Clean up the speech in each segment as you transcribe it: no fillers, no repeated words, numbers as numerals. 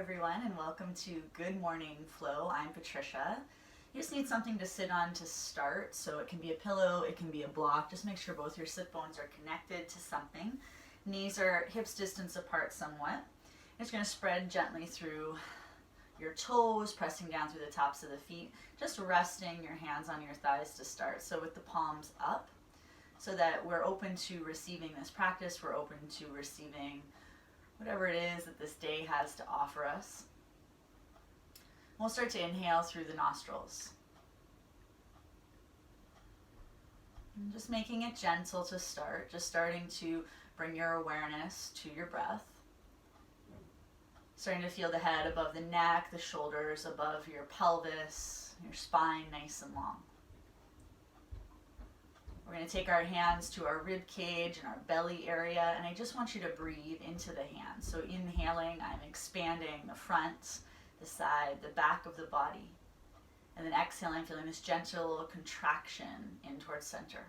everyone, and welcome to Good Morning Flow. I'm Patricia. You just need something to sit on to start, so it can be a pillow, it can be a block. Just make sure both your sit bones are connected to something. Knees are hips distance apart somewhat. It's going to spread gently through your toes, pressing down through the tops of the feet, just resting your hands on your thighs to start. So with the palms up, so that we're open to receiving this practice, we're open to receiving whatever it is that this day has to offer us. We'll start to inhale through the nostrils. And just making it gentle to start, just starting to bring your awareness to your breath. Starting to feel the head above the neck, the shoulders above your pelvis, your spine nice and long. We're going to take our hands to our rib cage and our belly area, and I just want you to breathe into the hands. So inhaling, I'm expanding the front, the side, the back of the body. And then exhaling, feeling this gentle contraction in towards center.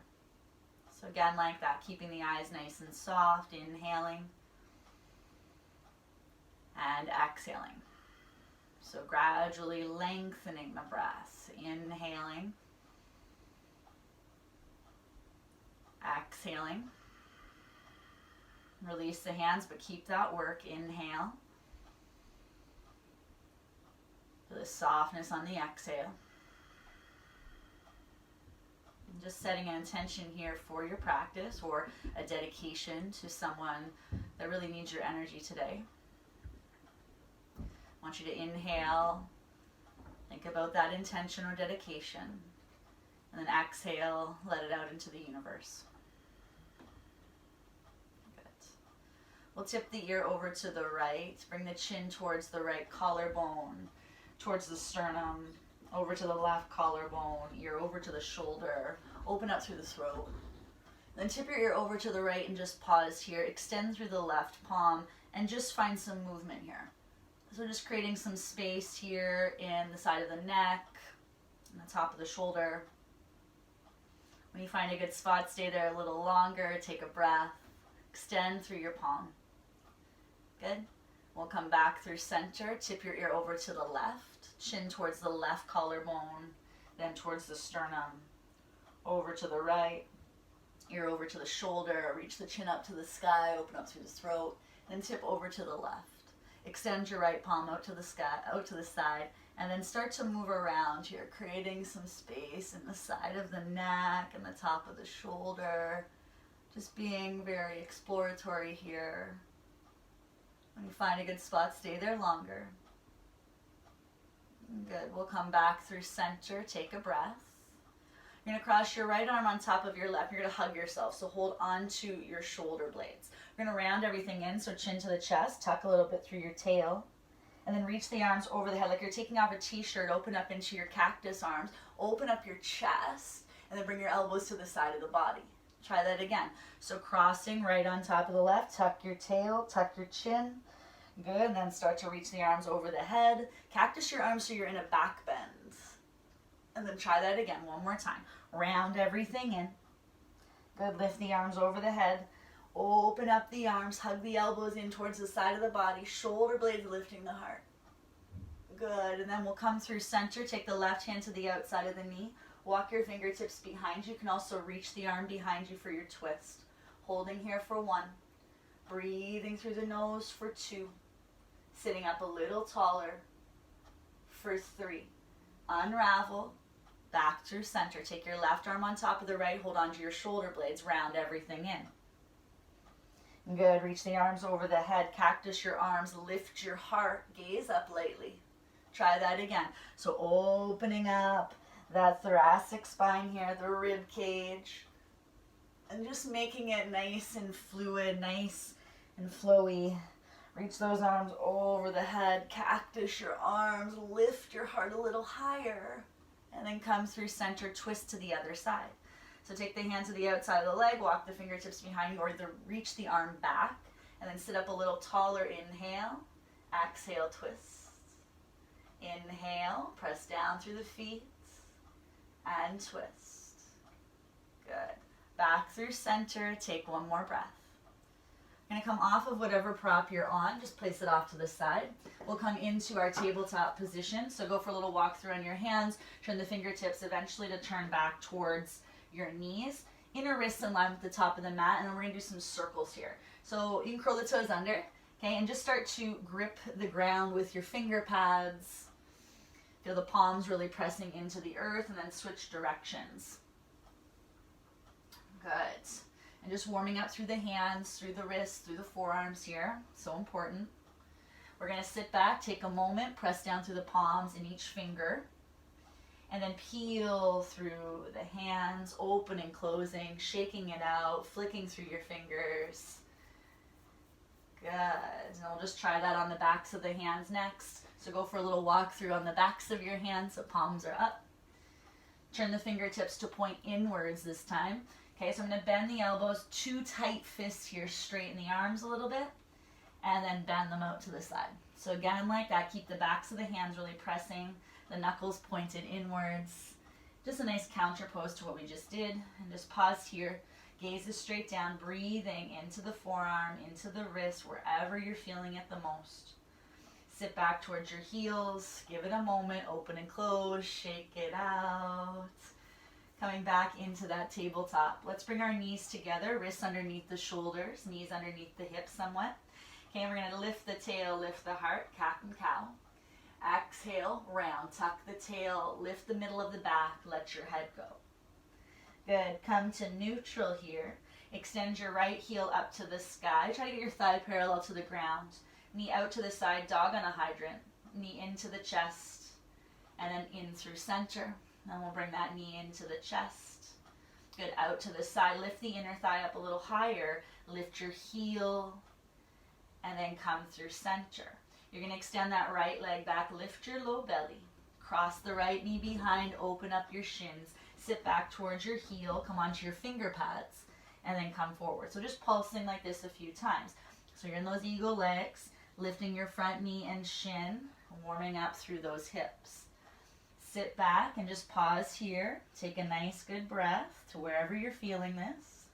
So again, like that, keeping the eyes nice and soft, inhaling and exhaling. So gradually lengthening the breath, inhaling, exhaling. Release the hands, but keep that work. Inhale. Feel the softness on the exhale. And just setting an intention here for your practice or a dedication to someone that really needs your energy today. I want you to inhale. Think about that intention or dedication. And then exhale, let it out into the universe. We'll tip the ear over to the right, bring the chin towards the right collarbone, towards the sternum, over to the left collarbone, ear over to the shoulder, open up through the throat. Then tip your ear over to the right and just pause here, extend through the left palm, and just find some movement here. So just creating some space here in the side of the neck, and the top of the shoulder. When you find a good spot, stay there a little longer, take a breath, extend through your palm. Good. We'll come back through center, tip your ear over to the left, chin towards the left collarbone, then towards the sternum, over to the right, ear over to the shoulder, reach the chin up to the sky, open up through the throat, then tip over to the left. Extend your right palm out to the sky, out to the side, and then start to move around here, creating some space in the side of the neck and the top of the shoulder. Just being very exploratory here. When you find a good spot, stay there longer. Good. We'll come back through center. Take a breath. You're going to cross your right arm on top of your left. You're going to hug yourself, so hold on to your shoulder blades. We're going to round everything in, so chin to the chest, tuck a little bit through your tail, and then reach the arms over the head like you're taking off a t-shirt. Open up into your cactus arms. Open up your chest, and then bring your elbows to the side of the body. Try that again. So crossing right on top of the left, tuck your tail, tuck your chin. Good, and then start to reach the arms over the head. Cactus your arms so you're in a back bend. And then try that again, one more time. Round everything in. Good, lift the arms over the head. Open up the arms, hug the elbows in towards the side of the body. Shoulder blades lifting the heart. Good, and then we'll come through center. Take the left hand to the outside of the knee. Walk your fingertips behind you. You can also reach the arm behind you for your twist. Holding here for 1. Breathing through the nose for 2. Sitting up a little taller for 3. Unravel. Back through center. Take your left arm on top of the right. Hold on to your shoulder blades. Round everything in. Good. Reach the arms over the head. Cactus your arms. Lift your heart. Gaze up lightly. Try that again. So opening up that thoracic spine here, the rib cage, and just making it nice and fluid, nice and flowy. Reach those arms over the head, cactus your arms, lift your heart a little higher, and then come through center, twist to the other side. So take the hand to the outside of the leg, walk the fingertips behind you, or reach the arm back, and then sit up a little taller. Inhale, exhale, twist. Inhale, press down through the feet, and twist. Good. Back through center, take one more breath. You're gonna come off of whatever prop you're on, just place it off to the side. We'll come into our tabletop position. So go for a little walk through on your hands, turn the fingertips eventually to turn back towards your knees. Inner wrists in line with the top of the mat, and then we're gonna do some circles here. So you can curl the toes under, okay, and just start to grip the ground with your finger pads. Feel the palms really pressing into the earth, and then switch directions. Good. And just warming up through the hands, through the wrists, through the forearms here. So important. We're going to sit back, take a moment, press down through the palms in each finger, and then peel through the hands, open and closing, shaking it out, flicking through your fingers. Good. And we'll just try that on the backs of the hands next. So go for a little walk through on the backs of your hands, so palms are up. Turn the fingertips to point inwards this time. Okay, so I'm going to bend the elbows, two tight fists here, straighten the arms a little bit, and then bend them out to the side. So again, like that, keep the backs of the hands really pressing, the knuckles pointed inwards. Just a nice counter pose to what we just did. And just pause here, gaze is straight down, breathing into the forearm, into the wrist, wherever you're feeling it the most. Sit back towards your heels, give it a moment, open and close, shake it out. Coming back into that tabletop. Let's bring our knees together, wrists underneath the shoulders, knees underneath the hips somewhat. Okay, we're going to lift the tail, lift the heart, cat and cow. Exhale, round, tuck the tail, lift the middle of the back, let your head go. Good, come to neutral here. Extend your right heel up to the sky. Try to get your thigh parallel to the ground. Knee out to the side, dog on a hydrant. Knee into the chest, and then in through center. Then we'll bring that knee into the chest. Good, out to the side. Lift the inner thigh up a little higher. Lift your heel, and then come through center. You're going to extend that right leg back. Lift your low belly. Cross the right knee behind. Open up your shins. Sit back towards your heel. Come onto your finger pads, and then come forward. So just pulsing like this a few times. So you're in those eagle legs. Lifting your front knee and shin, warming up through those hips. Sit back and just pause here. Take a nice good breath to wherever you're feeling this.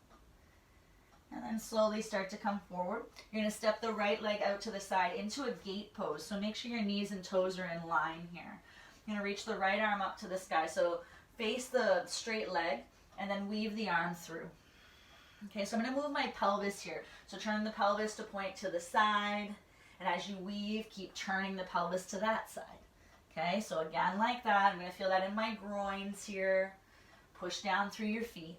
And then slowly start to come forward. You're going to step the right leg out to the side into a gate pose. So make sure your knees and toes are in line here. You're going to reach the right arm up to the sky. So face the straight leg and then weave the arm through. Okay, so I'm going to move my pelvis here. So turn the pelvis to point to the side. And as you weave, keep turning the pelvis to that side. Okay, so again like that. I'm going to feel that in my groins here. Push down through your feet.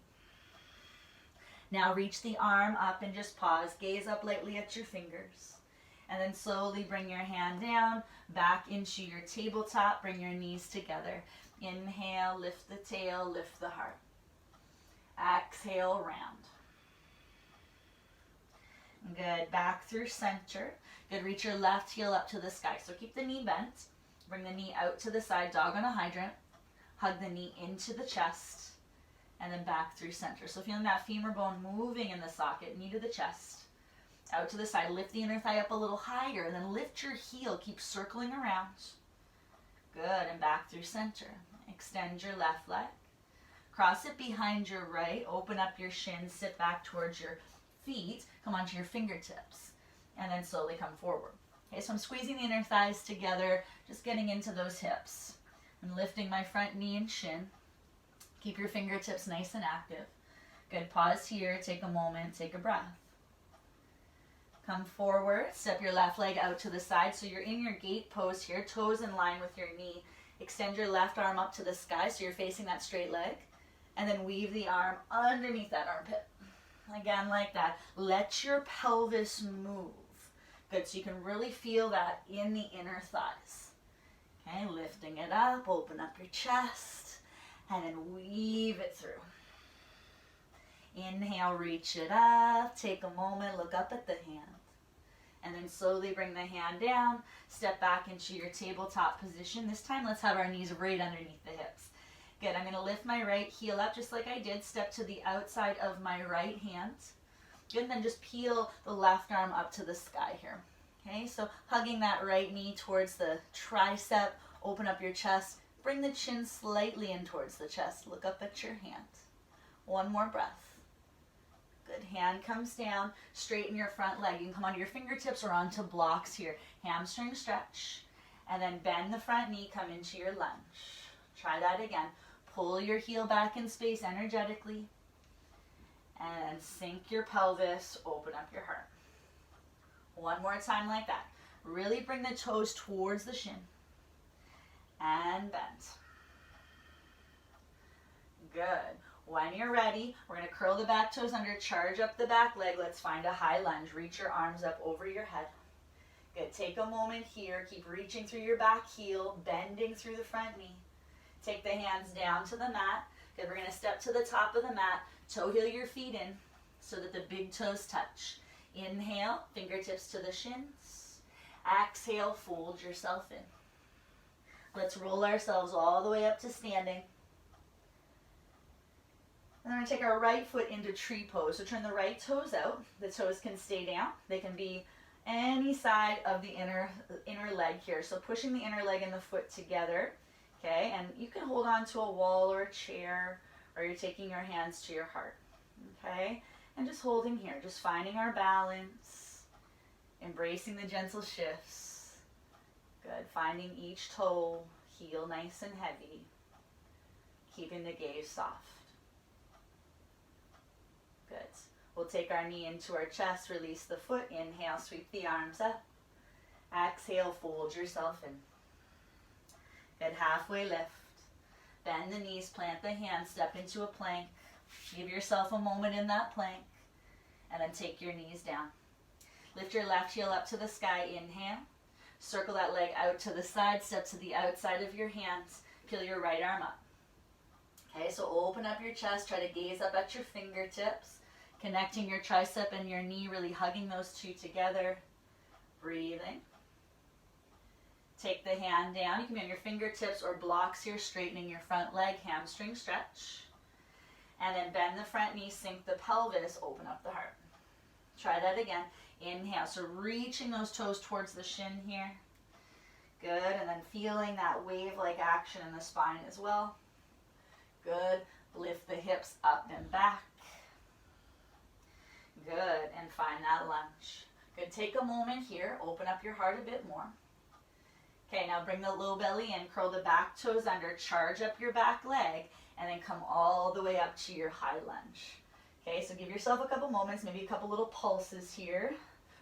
Now reach the arm up and just pause. Gaze up lightly at your fingers. And then slowly bring your hand down, back into your tabletop. Bring your knees together. Inhale, lift the tail, lift the heart. Exhale, round. Good, back through center. Good, reach your left heel up to the sky. So keep the knee bent. Bring the knee out to the side, dog on a hydrant. Hug the knee into the chest. And then back through center. So feeling that femur bone moving in the socket, knee to the chest. Out to the side, lift the inner thigh up a little higher. And then lift your heel, keep circling around. Good, and back through center. Extend your left leg. Cross it behind your right. Open up your shins, sit back towards your feet. Come onto your fingertips. And then slowly come forward. Okay, so I'm squeezing the inner thighs together, just getting into those hips. I'm lifting my front knee and shin. Keep your fingertips nice and active. Good, pause here, take a moment, take a breath. Come forward, step your left leg out to the side. So you're in your gate pose here, toes in line with your knee. Extend your left arm up to the sky so you're facing that straight leg. And then weave the arm underneath that armpit. Again, like that. Let your pelvis move. Good, so you can really feel that in the inner thighs. Okay, lifting it up, open up your chest, and then weave it through. Inhale, reach it up, take a moment, look up at the hand. And then slowly bring the hand down, step back into your tabletop position. This time, let's have our knees right underneath the hips. Good, I'm going to lift my right heel up just like I did. Step to the outside of my right hand. Good, and then just peel the left arm up to the sky here. Okay, so hugging that right knee towards the tricep. Open up your chest. Bring the chin slightly in towards the chest. Look up at your hand. One more breath. Good. Hand comes down, straighten your front leg. You can come onto your fingertips or onto blocks here. Hamstring stretch. And then bend the front knee, come into your lunge. Try that again. Pull your heel back in space energetically. And sink your pelvis, open up your heart. One more time like that. Really bring the toes towards the shin. And bend. Good. When you're ready, we're going to curl the back toes under, charge up the back leg. Let's find a high lunge. Reach your arms up over your head. Good. Take a moment here. Keep reaching through your back heel, bending through the front knee. Take the hands down to the mat. Good. We're going to step to the top of the mat. Toe heel your feet in so that the big toes touch. Inhale, fingertips to the shins. Exhale, fold yourself in. Let's roll ourselves all the way up to standing. And then we're going to take our right foot into tree pose. So turn the right toes out. The toes can stay down. They can be any side of the inner leg here. So pushing the inner leg and the foot together. Okay, and you can hold on to a wall or a chair, or you're taking your hands to your heart. Okay, and just holding here, just finding our balance, embracing the gentle shifts. Good, finding each toe, heel nice and heavy, keeping the gaze soft. Good. We'll take our knee into our chest, release the foot, inhale, sweep the arms up. Exhale, fold yourself in. Good, halfway lift. Bend the knees, plant the hands, step into a plank. Give yourself a moment in that plank, and then take your knees down. Lift your left heel up to the sky, inhale. Circle that leg out to the side, step to the outside of your hands. Peel your right arm up. Okay, so open up your chest, try to gaze up at your fingertips. Connecting your tricep and your knee, really hugging those two together. Breathing. Take the hand down. You can be on your fingertips or blocks here, straightening your front leg, hamstring stretch. And then bend the front knee, sink the pelvis, open up the heart. Try that again. Inhale, so reaching those toes towards the shin here. Good, and then feeling that wave-like action in the spine as well. Good, lift the hips up and back. Good, and find that lunge. Good, take a moment here, open up your heart a bit more. Okay, now bring the low belly in, curl the back toes under, charge up your back leg, and then come all the way up to your high lunge. Okay, so give yourself a couple moments, maybe a couple little pulses here.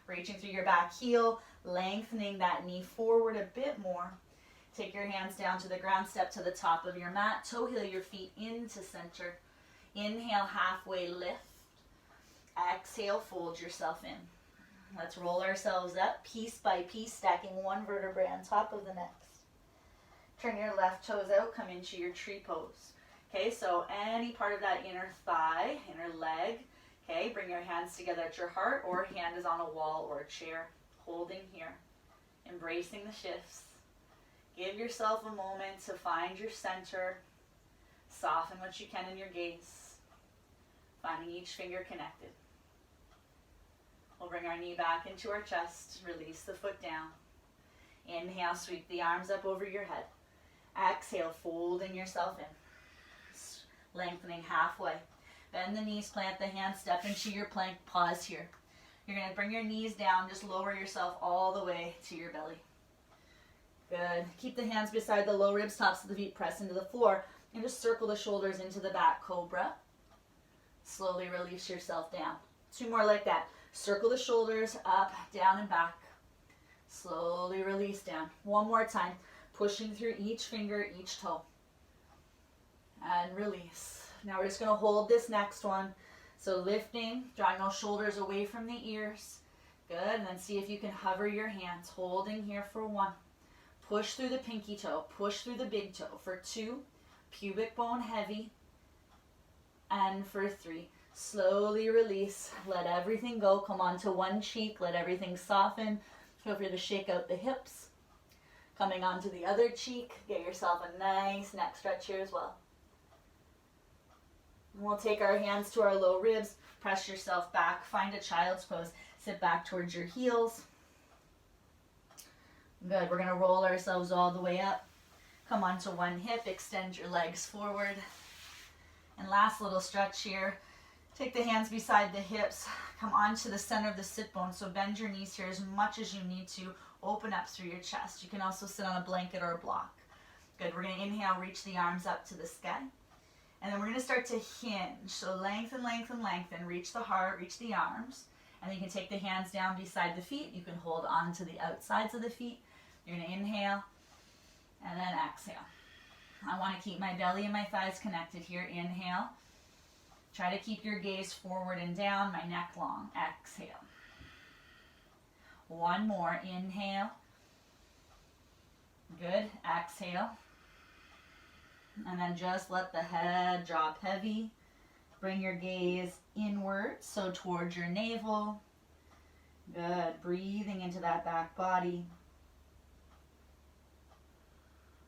Reaching through your back heel, lengthening that knee forward a bit more. Take your hands down to the ground, step to the top of your mat, toe heel your feet into center. Inhale, halfway lift. Exhale, fold yourself in. Let's roll ourselves up, piece by piece, stacking one vertebrae on top of the next. Turn your left toes out, come into your tree pose. Okay, so any part of that inner thigh, inner leg, okay, bring your hands together at your heart, or hand is on a wall or a chair, holding here, embracing the shifts. Give yourself a moment to find your center, soften what you can in your gaze, finding each finger connected. We'll bring our knee back into our chest, release the foot down. Inhale, sweep the arms up over your head. Exhale, folding yourself in, lengthening halfway. Bend the knees, plant the hands, step into your plank, pause here. You're going to bring your knees down, just lower yourself all the way to your belly. Good. Keep the hands beside the low ribs, tops of the feet press into the floor, and just circle the shoulders into the back, cobra. Slowly release yourself down. Two more like that. Circle the shoulders up, down and back. Slowly release down. One more time. Pushing through each finger, each toe. And release. Now we're just going to hold this next one. So lifting, drawing those shoulders away from the ears. Good. And then see if you can hover your hands. Holding here for 1. Push through the pinky toe. Push through the big toe. For 2. Pubic bone heavy. And for 3. Slowly release. Let everything go. Come onto one cheek. Let everything soften. Feel free to shake out the hips. Coming onto the other cheek. Get yourself a nice neck stretch here as well. And we'll take our hands to our low ribs. Press yourself back. Find a child's pose. Sit back towards your heels. Good. We're going to roll ourselves all the way up. Come onto one hip. Extend your legs forward. And last little stretch here. Take the hands beside the hips. Come onto the center of the sit bone. So bend your knees here as much as you need to. Open up through your chest. You can also sit on a blanket or a block. Good. We're going to inhale, reach the arms up to the sky. And then we're going to start to hinge. So lengthen, lengthen, lengthen. Reach the heart, reach the arms. And then you can take the hands down beside the feet. You can hold on to the outsides of the feet. You're going to inhale and then exhale. I want to keep my belly and my thighs connected here. Inhale. Try to keep your gaze forward and down, my neck long. Exhale. One more. Inhale. Good. Exhale. And then just let the head drop heavy. Bring your gaze inward, so towards your navel. Good. Breathing into that back body.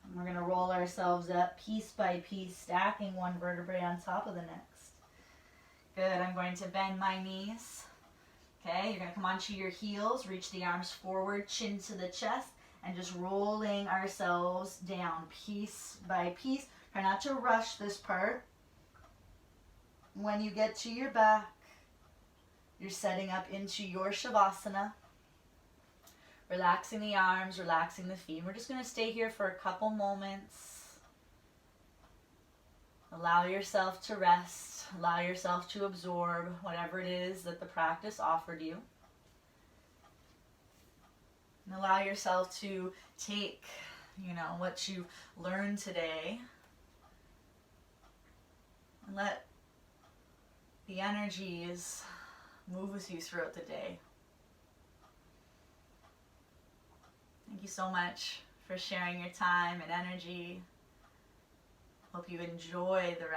And we're going to roll ourselves up piece by piece, stacking one vertebrae on top of the next. Good. I'm going to bend my knees. Okay, you're going to come onto your heels, reach the arms forward, chin to the chest, and just rolling ourselves down piece by piece. Try not to rush this part. When you get to your back, you're setting up into your Shavasana. Relaxing the arms, relaxing the feet. We're just going to stay here for a couple moments. Allow yourself to rest. Allow yourself to absorb whatever it is that the practice offered you. And allow yourself to take, what you learned today. And let the energies move with you throughout the day. Thank you so much for sharing your time and energy. Hope you enjoy the rest.